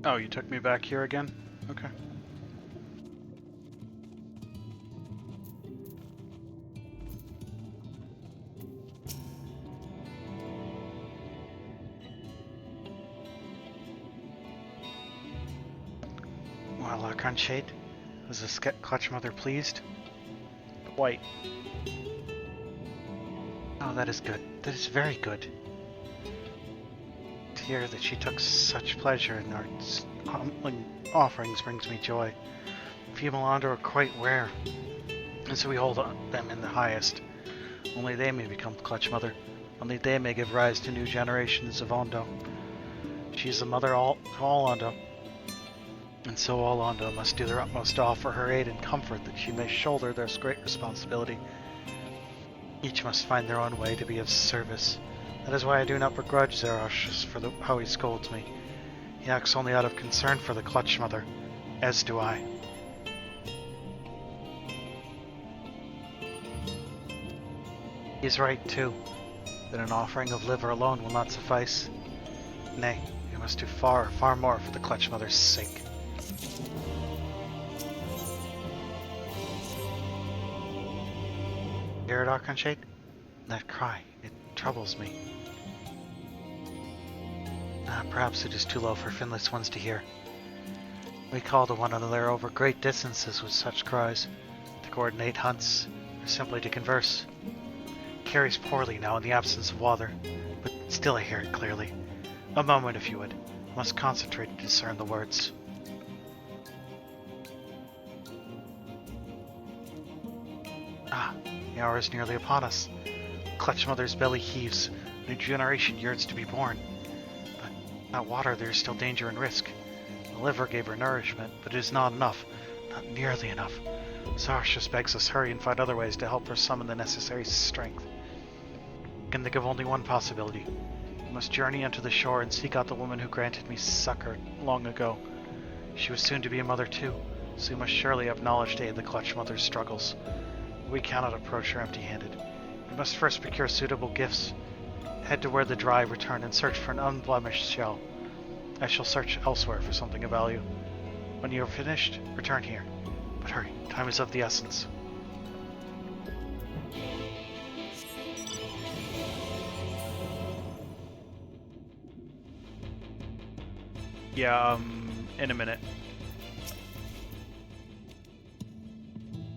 Oh, you took me back here again? Okay. Well, Archon Shade, was the Clutch Mother pleased? Quite. Oh, that is good. That is very good. To hear that she took such pleasure in our offerings brings me joy. Female Ondo are quite rare, and so we hold them in the highest. Only they may become Clutch Mother. Only they may give rise to new generations of Ondo. She is the mother to all Ondo, and so all Ondo must do their utmost to offer her aid and comfort that she may shoulder this great responsibility. Each must find their own way to be of service. That is why I do not begrudge Zerosh for how he scolds me. He acts only out of concern for the Clutch Mother, as do I. He is right, too, that an offering of liver alone will not suffice. Nay, we must do far, far more for the Clutch Mother's sake. Hear it, Archon Shade? That cry, it troubles me. Perhaps it is too low for finless ones to hear. We call to one another over great distances with such cries, to coordinate hunts, or simply to converse. It carries poorly now in the absence of water, but still I hear it clearly. A moment, if you would. I must concentrate to discern the words. The hour is nearly upon us. Clutch Mother's belly heaves. A new generation yearns to be born. But without water there is still danger and risk. The liver gave her nourishment, but it is not enough. Not nearly enough. Zarshus begs us hurry and find other ways to help her summon the necessary strength. I can think of only one possibility. We must journey onto the shore and seek out the woman who granted me succor long ago. She was soon to be a mother too, so we must surely have knowledge to aid the Clutch Mother's struggles. We cannot approach her empty-handed. We must first procure suitable gifts. Head to where the drive return and search for an unblemished shell. I shall search elsewhere for something of value. When you are finished, return here. But hurry, time is of the essence. Yeah, in a minute.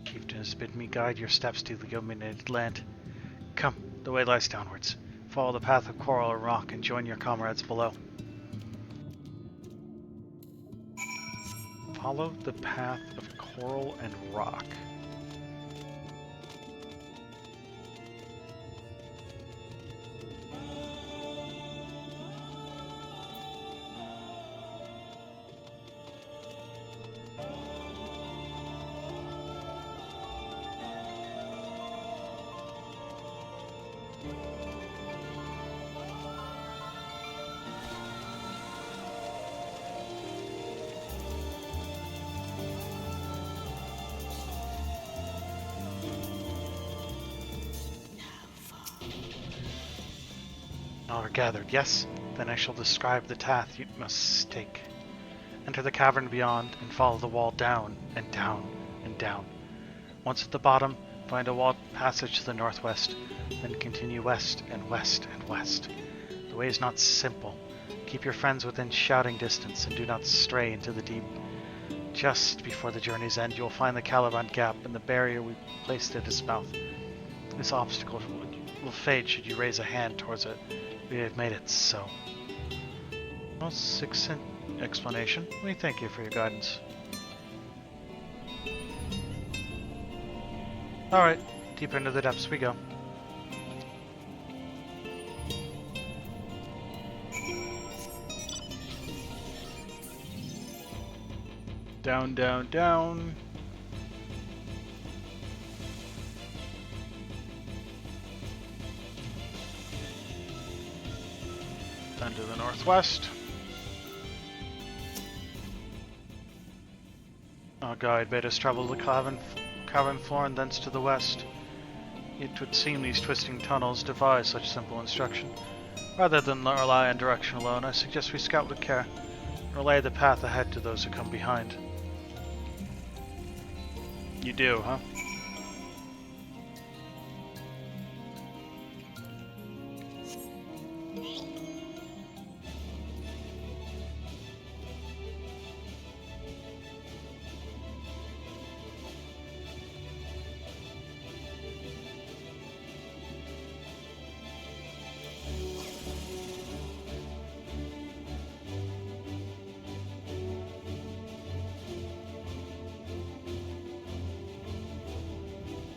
Chieftain has bid me guide your steps to the illuminated land. Come, the way lies downwards. Follow the path of coral and rock and join your comrades below. Follow the path of coral and rock. All are gathered, yes? Then I shall describe the path you must take. Enter the cavern beyond and follow the wall down and down and down. Once at the bottom, find a walled passage to the northwest, then continue west and west and west. The way is not simple. Keep your friends within shouting distance and do not stray into the deep. Just before the journey's end, you will find the Caliban Gap and the barrier we placed at its mouth. This obstacle will fade should you raise a hand towards it. We have made it so. Well, succinct explanation. We thank you for your guidance. Alright, deeper into the depths we go. Down, down, down. Then to the northwest. Our guide bade us travel the cavern floor and thence to the west. It would seem these twisting tunnels defy such simple instruction. Rather than rely on direction alone, I suggest we scout with care. Relay the path ahead to those who come behind. You do, huh?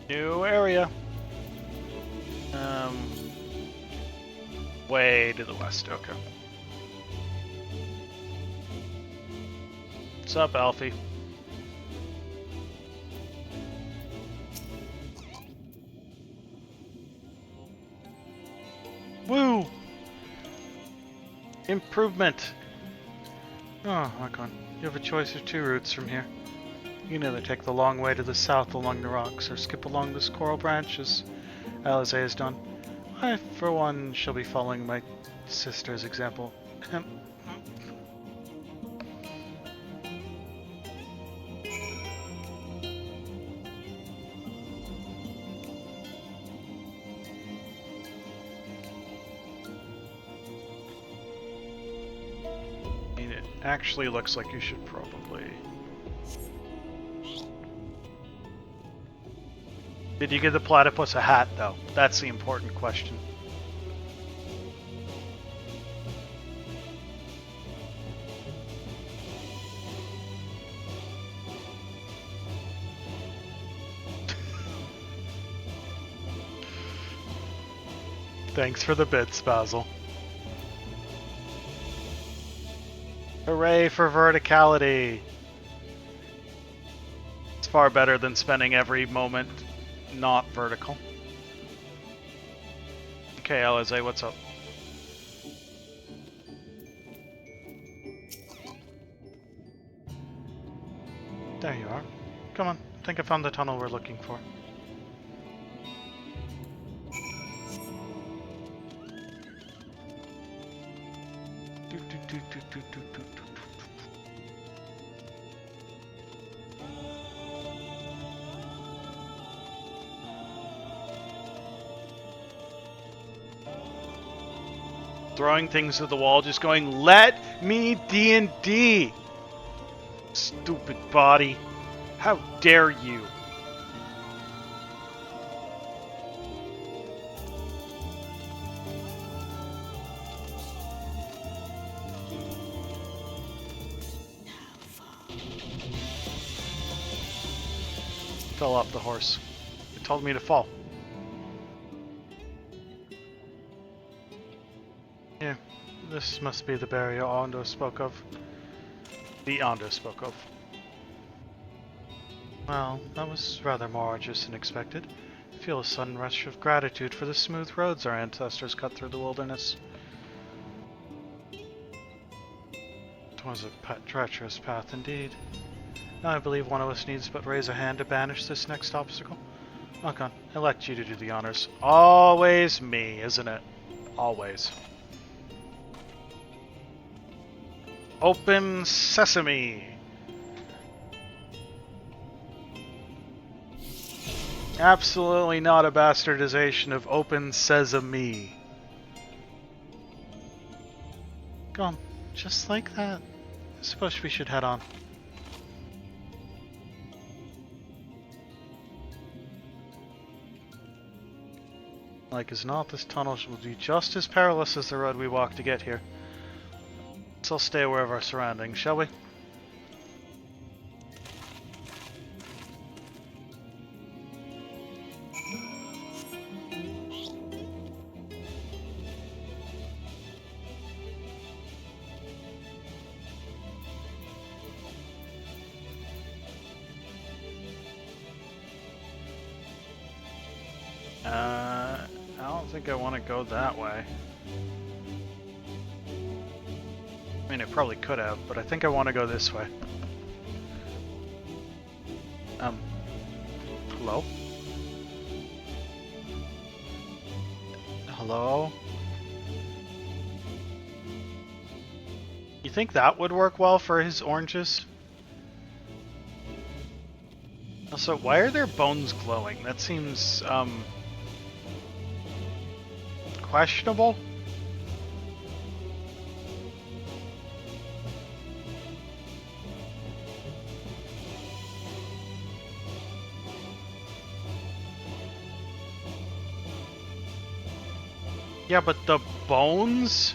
New area. Way to the west, okay. What's up, Alfie? Woo! Improvement! Oh, Hakon, you have a choice of 2 routes from here. You can either take the long way to the south along the rocks, or skip along this coral branch as Alize has done. I, for one, shall be following my sister's example. I mean, it actually looks like you should probably... Did you give the platypus a hat, though? That's the important question. Thanks for the bits, Basil. Hooray for verticality! It's far better than spending every moment not vertical. Okay, Alize, what's up? There you are. Come on, I think I found the tunnel we're looking for. Throwing things at the wall, just going, "Let me D&D!" Stupid body. How dare you? Fell off the horse. It told me to fall. Yeah, this must be the barrier Ondo spoke of. The Ondo spoke of. Well, that was rather more arduous than expected. I feel a sudden rush of gratitude for the smooth roads our ancestors cut through the wilderness. It was a treacherous path indeed. Now I believe one of us needs but raise a hand to banish this next obstacle. Hakon, I elect you to do the honors. Always me, isn't it? Always. Open sesame! Absolutely not a bastardization of open sesame. Go on, just like that. I suppose we should head on. Like as not, this tunnel will be just as perilous as the road we walked to get here. So let's stay aware of our surroundings, shall we? I don't think I want to go that way. I mean, I probably could have, but I think I want to go this way. Hello? Hello? You think that would work well for his oranges? Also, why are their bones glowing? That seems, questionable? Yeah, but the bones?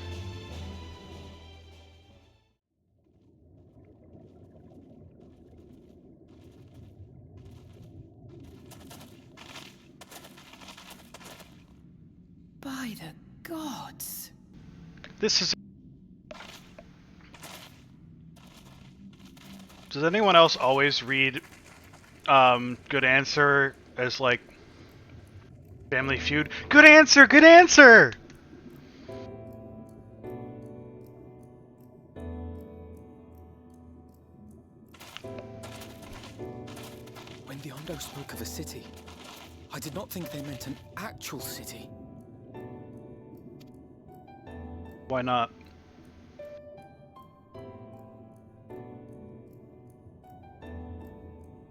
By the gods. This is... Does anyone else always read, good answer as, like, Family Feud? Good answer! Good answer! When the Ondo spoke of a city, I did not think they meant an actual city. Why not?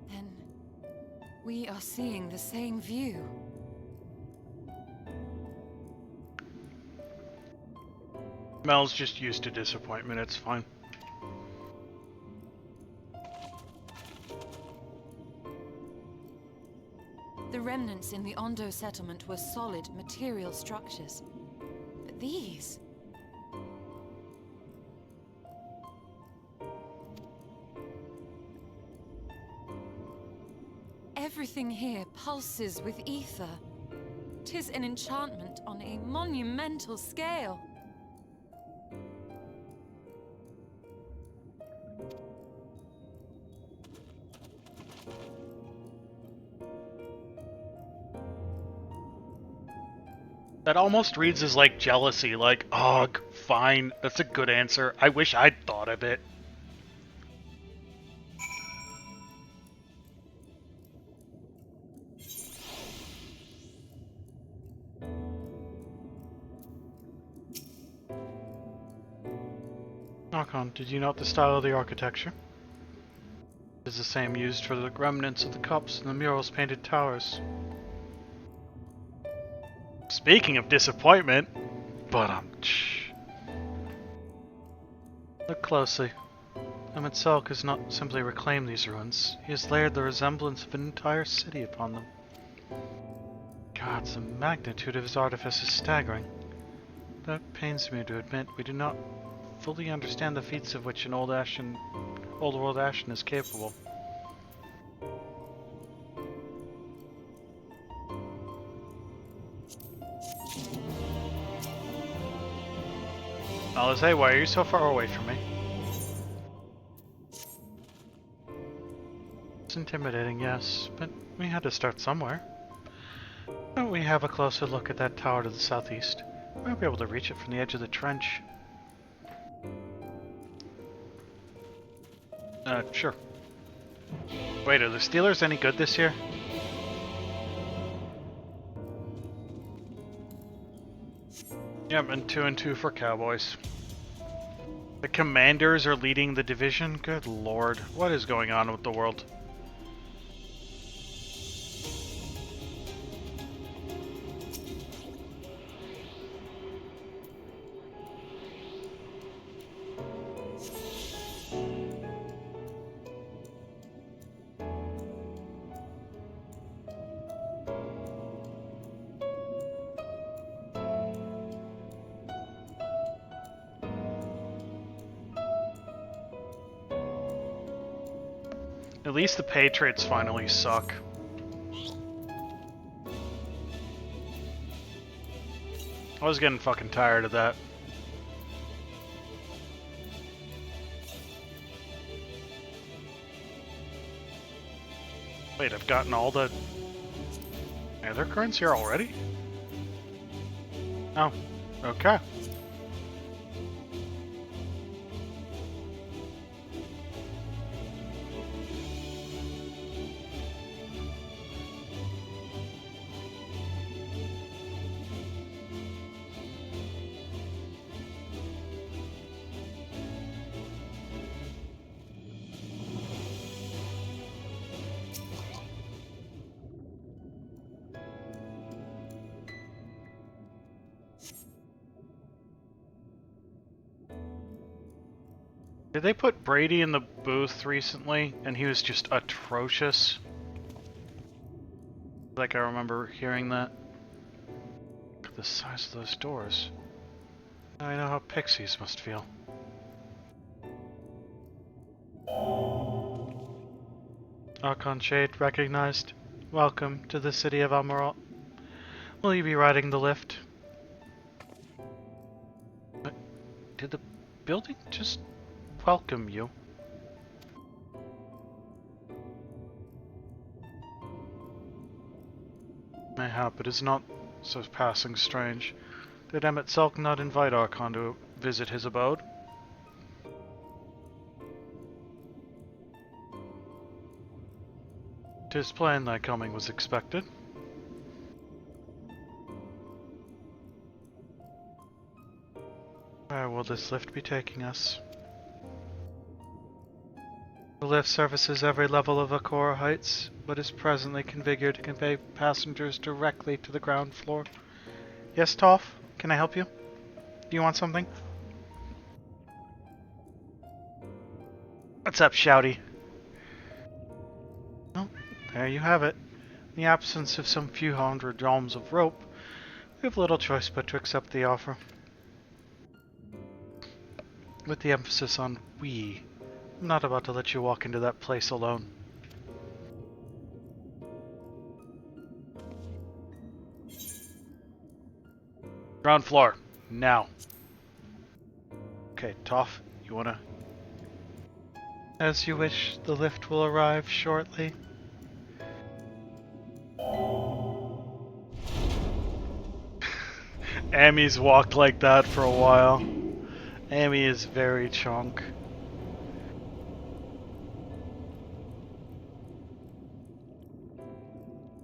Then we are seeing the same view. Mel's just used to disappointment, it's fine. The remnants in the Ondo settlement were solid material structures. But these... Everything here pulses with ether. 'Tis an enchantment on a monumental scale. That almost reads as, like, jealousy, like, oh, fine, that's a good answer. I wish I'd thought of it. Knock-on, did you note the style of the architecture? It is the same used for the remnants of the cups and the murals painted towers. Speaking of disappointment, but look closely. Selk has not simply reclaimed these ruins, he has layered the resemblance of an entire city upon them. God, the magnitude of his artifice is staggering. That pains me to admit we do not fully understand the feats of which an old world Ashen is capable. Alize, why are you so far away from me? It's intimidating, yes, but we had to start somewhere. Why don't we have a closer look at that tower to the southeast? We might be able to reach it from the edge of the trench. Sure. Wait, are the Steelers any good this year? Yep, and 2-2 for Cowboys. The Commanders are leading the division? Good lord, what is going on with the world? At least the Patriots finally suck. I was getting fucking tired of that. Wait, I've gotten all the nether currents here already? Oh, okay. Did they put Brady in the booth recently and he was just atrocious? Like I remember hearing that. Look at the size of those doors. Now I know how pixies must feel. Archon Shade recognized. Welcome to the city of Almiralt. Will you be riding the lift? What? Did the building just welcome you? Mayhap, it is not so passing strange. Did Emmett Selk not invite Archon to visit his abode? 'Tis plain thy coming was expected. Where will this lift be taking us? The lift services every level of Akora Heights, but is presently configured to convey passengers directly to the ground floor. Yes, Toph? Can I help you? Do you want something? What's up, Shouty? Well, there you have it. In the absence of some few hundred realms of rope, we have little choice but to accept the offer. With the emphasis on we. I'm not about to let you walk into that place alone. Ground floor, now. Okay, Toph, you wanna... As you wish, the lift will arrive shortly. Amy's walked like that for a while. Amy is very chonk.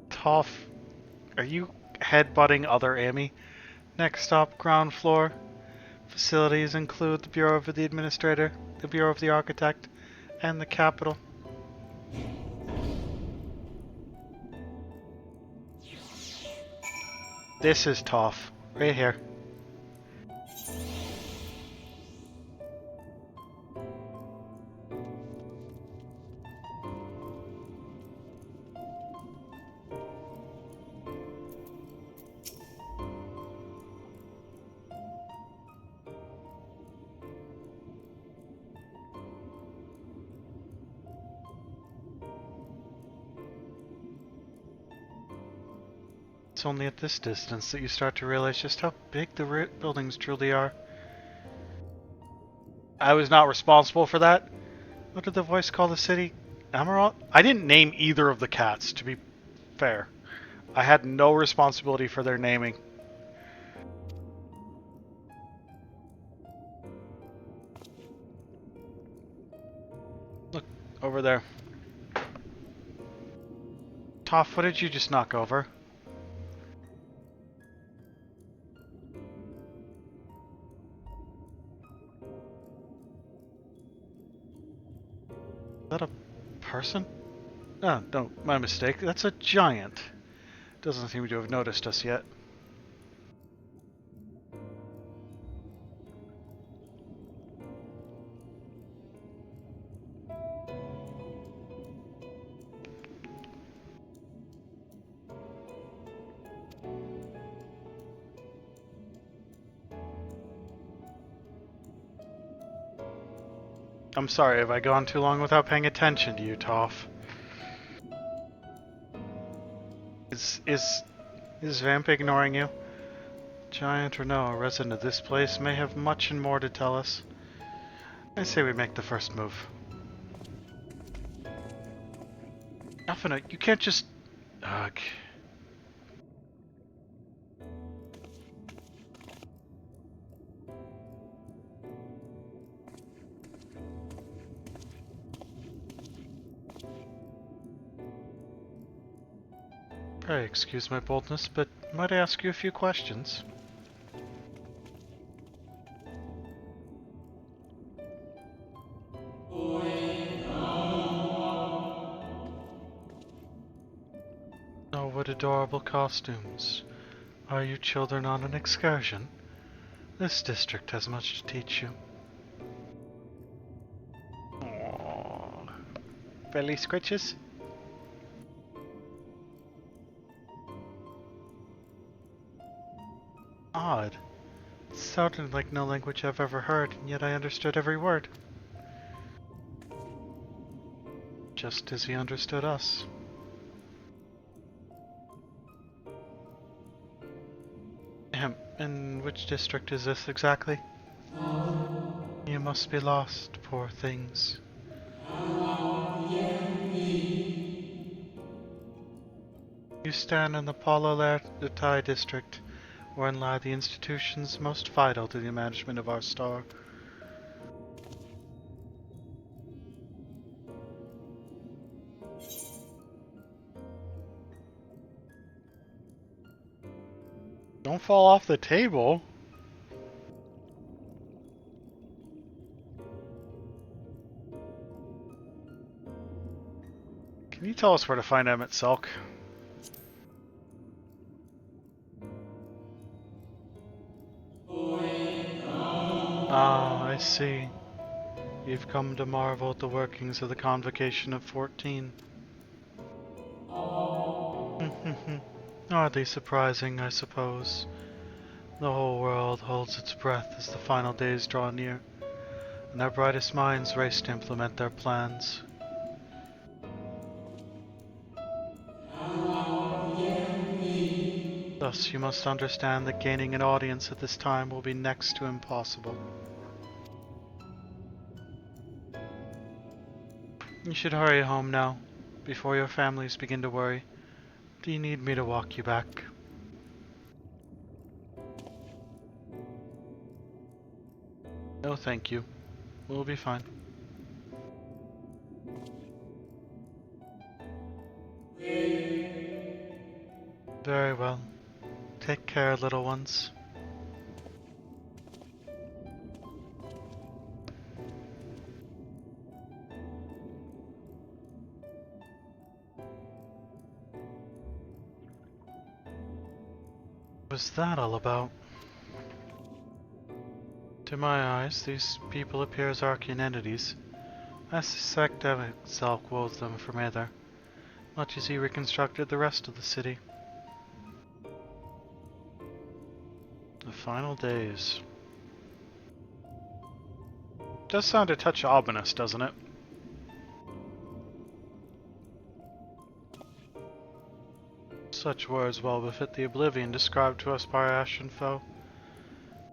Toph, are you headbutting other Amy? Next stop, ground floor. Facilities include the Bureau of the Administrator, the Bureau of the Architect, and the Capitol. This is Toph, right here. It's only at this distance that you start to realize just how big the buildings truly are. I was not responsible for that. What did the voice call the city? Almiralt? I didn't name either of the cats, to be fair. I had no responsibility for their naming. Look, over there. Toph, what did you just knock over? Is that a person? Oh, no, my mistake. That's a giant. Doesn't seem to have noticed us yet. I'm sorry, have I gone too long without paying attention to you, Toph? Is Vamp ignoring you? Giant or no, a resident of this place may have much and more to tell us. I say we make the first move. Alphina, you can't just... Ugh. Pray excuse my boldness, but might I ask you a few questions? Oh, what adorable costumes. Are you children on an excursion? This district has much to teach you. belly scratches? Odd. It sounded like no language I've ever heard, and yet I understood every word. Just as he understood us. In which district is this exactly? You must be lost, poor things. You stand in the Pala-Latai district, wherein lie the institutions most vital to the management of our star. Don't fall off the table. Can you tell us where to find Emmett Selk? Ah, I see. You've come to marvel at the workings of the Convocation of 14. Hardly surprising, I suppose. The whole world holds its breath as the final days draw near, and our brightest minds race to implement their plans. Thus, you must understand that gaining an audience at this time will be next to impossible. You should hurry home now, before your families begin to worry. Do you need me to walk you back? No, thank you. We'll be fine. Very well. Take care, little ones. What was that all about? To my eyes, these people appear as arcane entities. I suspect Emmett Selk wove them from Aether, much as he reconstructed the rest of the city. The final days. Does sound a touch ominous, doesn't it? Such words well befit the oblivion described to us by our ashen foe.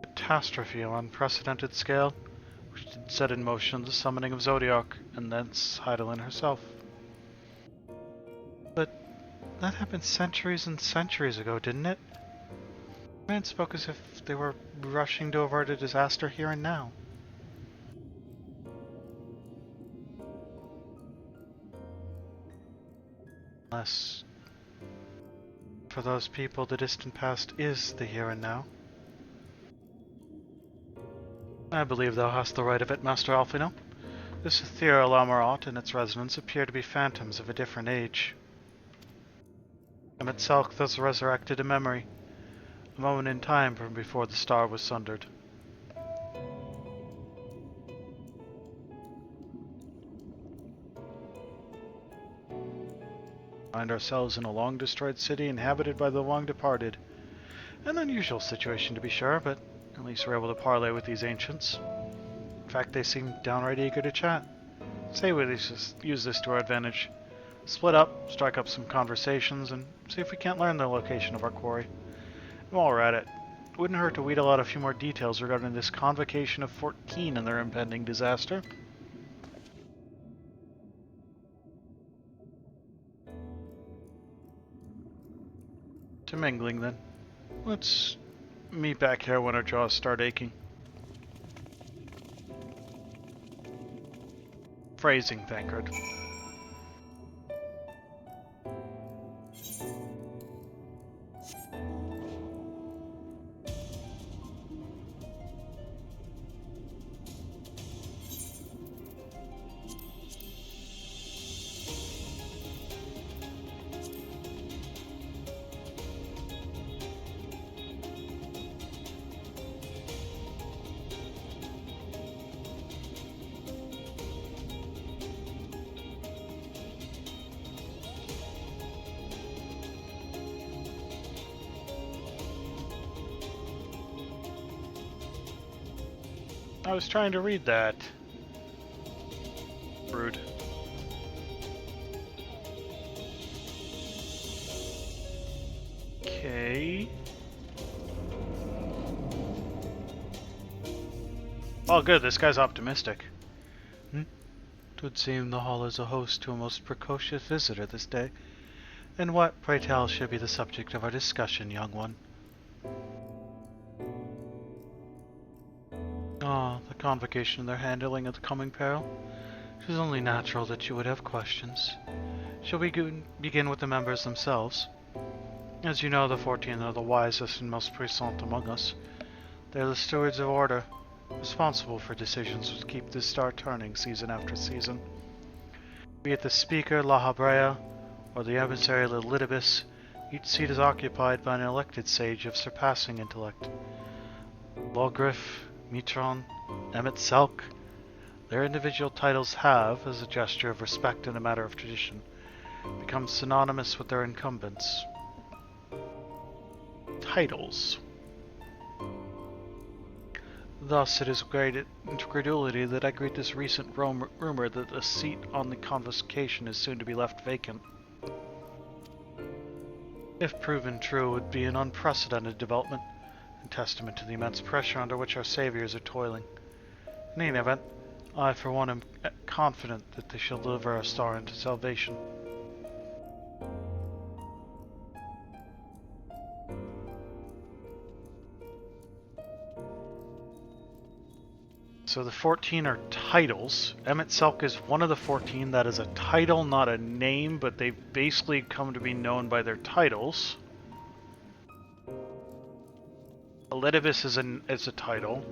Catastrophe of unprecedented scale, which did set in motion the summoning of Zodiac, and thence Heidelin herself. But that happened centuries and centuries ago, didn't it? The man spoke as if they were rushing to avert a disaster here and now. Unless, for those people, the distant past is the here and now. I believe thou hast the right of it, Master Alfino. This ethereal Amarat and its residents appear to be phantoms of a different age. Emmett Selk thus resurrected a memory, a moment in time from before the star was sundered. Find ourselves in a long-destroyed city inhabited by the long-departed. An unusual situation, to be sure, but at least we're able to parley with these ancients. In fact, they seem downright eager to chat. Say we just use this to our advantage. Split up, strike up some conversations, and see if we can't learn the location of our quarry. And while we're at it, it wouldn't hurt to wheedle out a few more details regarding this Convocation of 14 and their impending disaster. To mingling, then. Let's meet back here when our jaws start aching. Phrasing, Thancred. I was trying to read that. Rude. Okay. Oh good, this guy's optimistic. Twould seem the hall is a host to a most precocious visitor this day. And what, pray tell, should be the subject of our discussion, young one? Ah, the convocation and their handling of the coming peril. It is only natural that you would have questions. Shall we begin with the members themselves? As you know, the 14 are the wisest and most puissant among us. They are the stewards of order, responsible for decisions which keep this star turning season after season. Be it the speaker, La Habrea, or the emissary, Lilitibus, each seat is occupied by an elected sage of surpassing intellect. Logriff, Mitron, Emmet Selk, their individual titles have, as a gesture of respect and a matter of tradition, become synonymous with their incumbents. Titles. Thus, it is great incredulity that I greet this recent rumor that the seat on the convocation is soon to be left vacant. If proven true, it would be an unprecedented development, and testament to the immense pressure under which our saviors are toiling. In any event, I for one am confident that they shall deliver our star into salvation. So the 14 are titles. Emmet Selk is one of the 14 that is a title, not a name, but they've basically come to be known by their titles. Elidibus is a title.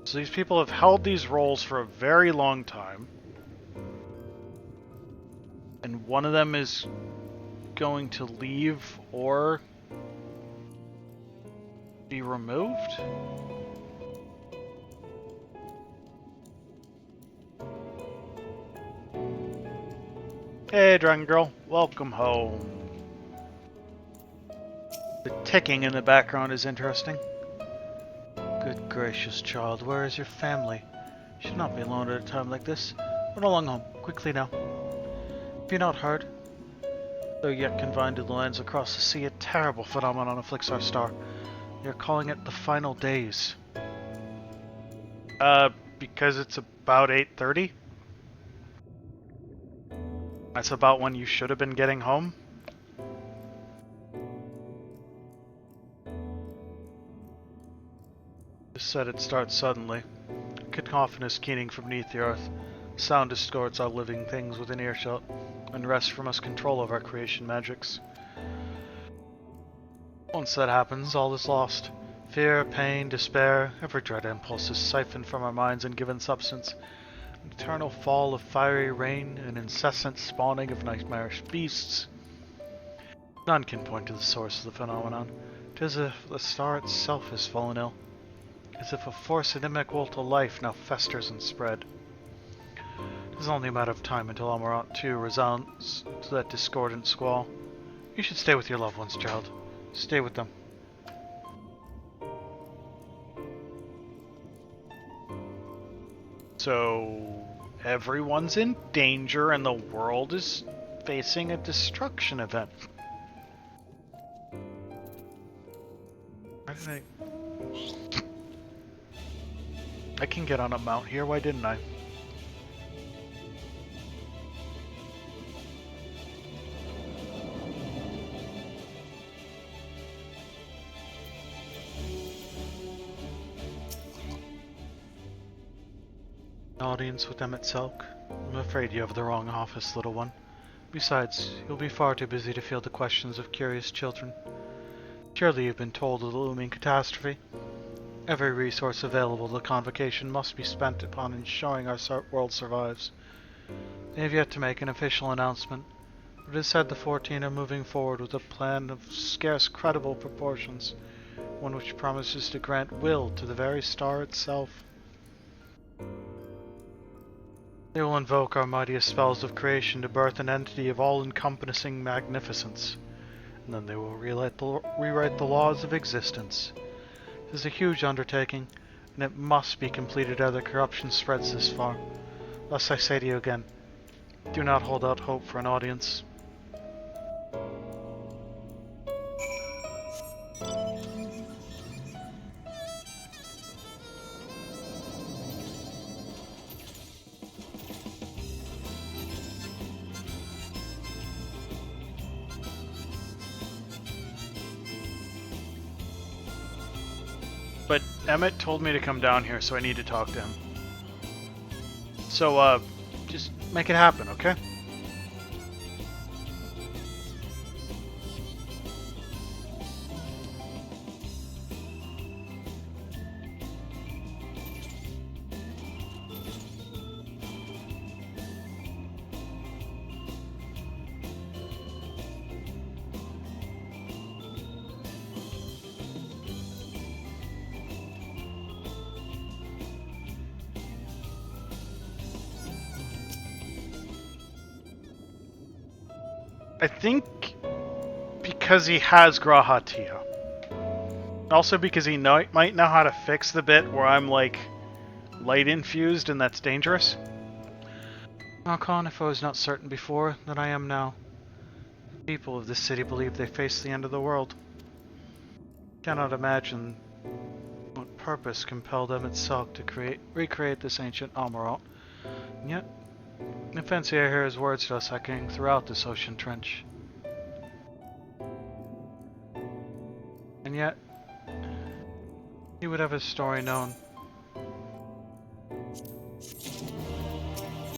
So these people have held these roles for a very long time. And one of them is going to leave or be removed? Hey, Dragon Girl, welcome home. The ticking in the background is interesting. Good gracious, child, where is your family? You should not be alone at a time like this. Run along home, quickly now. Have you not heard? Though yet confined to the lands across the sea, a terrible phenomenon afflicts our star. They are calling it the final days. Because it's about 8:30? That's about when you should have been getting home? Just said it starts suddenly. A cacophonous keening from beneath the earth. Sound distorts our living things within earshot, and wrests from us control of our creation magics. Once that happens, all is lost. Fear, pain, despair, every dread impulse is siphoned from our minds and given substance. An eternal fall of fiery rain, an incessant spawning of nightmarish beasts. None can point to the source of the phenomenon. 'Tis as if the star itself has fallen ill. As if a force inimical to life now festers and spread. It is only a matter of time until Amarant too resounds to that discordant squall. You should stay with your loved ones, child. Stay with them. So, everyone's in danger and the world is facing a destruction event. I can get on a mount here, why didn't I? Audience with Emmet Selk. I'm afraid you have the wrong office, little one. Besides, you'll be far too busy to field the questions of curious children. Surely you've been told of the looming catastrophe. Every resource available to the convocation must be spent upon ensuring our world survives. They have yet to make an official announcement, but it is said the 14 are moving forward with a plan of scarce credible proportions, one which promises to grant will to the very star itself. They will invoke our mightiest spells of creation to birth an entity of all-encompassing magnificence, and then they will rewrite the laws of existence. It is a huge undertaking, and it must be completed ere the corruption spreads this far. Thus I say to you again, do not hold out hope for an audience. But Emmett told me to come down here, so I need to talk to him. So, just make it happen, okay? I think because he has Grahatia. Also because he might know how to fix the bit where I'm like light infused and that's dangerous. Khan, if I was not certain before, then I am now. The people of this city believe they face the end of the world. Cannot imagine what purpose compelled them itself to recreate this ancient Amarant. And yet, I fancy I hear his words to us echoing throughout this ocean trench. And yet, he would have his story known.